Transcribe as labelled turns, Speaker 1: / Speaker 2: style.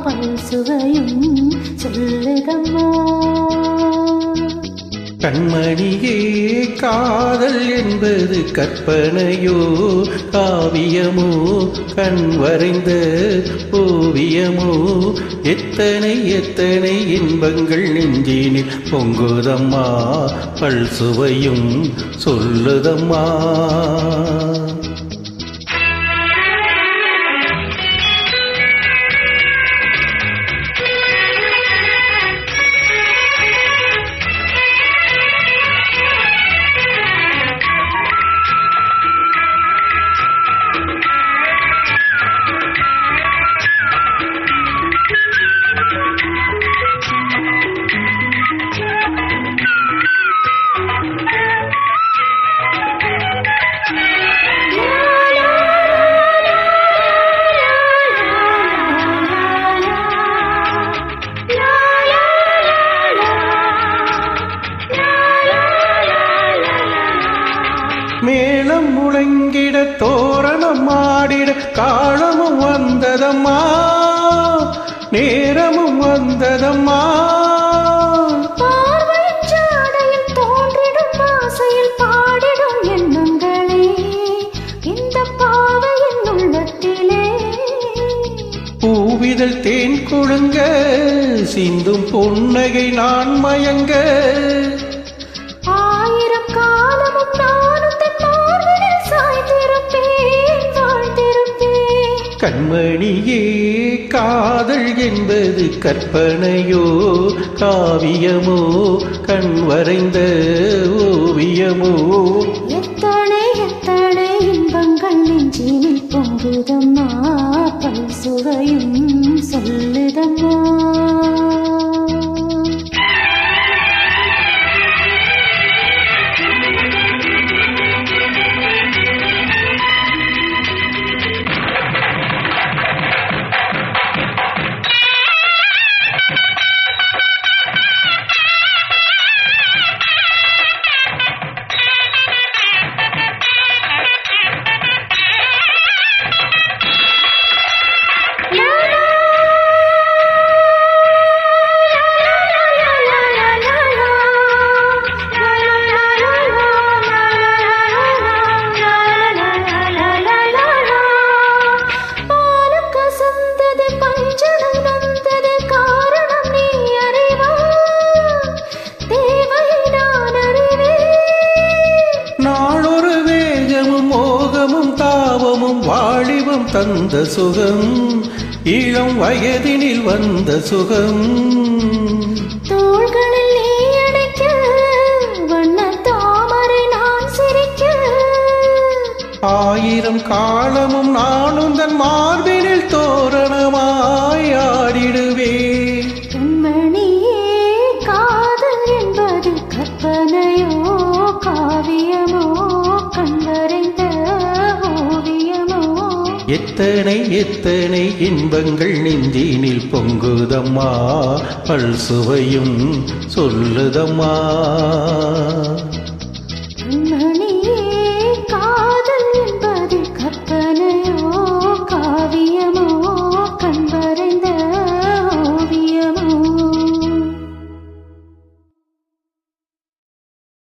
Speaker 1: பல் சுவையும் சொல்லுதம்மா.
Speaker 2: கண்மணியே காதல் என்பது கற்பனையோ காவியமோ கண் வரைந்த ஓவியமோ எத்தனை எத்தனை இன்பங்கள் நெஞ்சினில் பொங்குதம்மா பல் சுவையும் சொல்லுதம்மா. மேளம் முழங்கிட தோரணம் ஆடிட காலமும் வந்ததம்மா நேரமும் வந்ததம்மா.
Speaker 1: பார்வைச்சாடையில் தோன்றிடும் ஆசையில் பாடிடும் எண்ணங்களே இந்த பாவையின் உள்ளத்திலே.
Speaker 2: பூவிதழ் தேன் கொழுங்க சிந்தும் பொன்னகை நான் மயங்க
Speaker 1: ஆயிரம் காலமும் நானும் தன் மார்பினில் சாய்ந்திருப்பேன் வாழ்ந்திருப்பேன்.
Speaker 2: கண்மணியே காதல் என்பது கற்பனையோ காவியமோ கண் வரைந்த ஓவியமோ
Speaker 1: எத்தனை எத்தனை இன்பங்கள் நெஞ்சினில் பொங்குதம்மா பல் சுவையும் சொல்லுதம்மா.
Speaker 2: வாலிபம் தந்த சுகம் இளம் வயதினில் வந்த சுகம்.
Speaker 1: தோள்களில் நீ அடைக்க வண்ண தாமரை நான் சிரிக்க
Speaker 2: ஆயிரம் காலமும் நானும் தன் மார்பினில் தோரணமாய் ஆடிடுவேன்.
Speaker 1: கண்மணியே காதல் என்பது கற்பனையோ காவியமோ கண்வரைந்த ஓவியமோ
Speaker 2: எத்தனை எத்தனை இன்பங்கள் நெஞ்சினில் பொங்குதம்மா பல் சுவையும் சொல்லுதம்மா.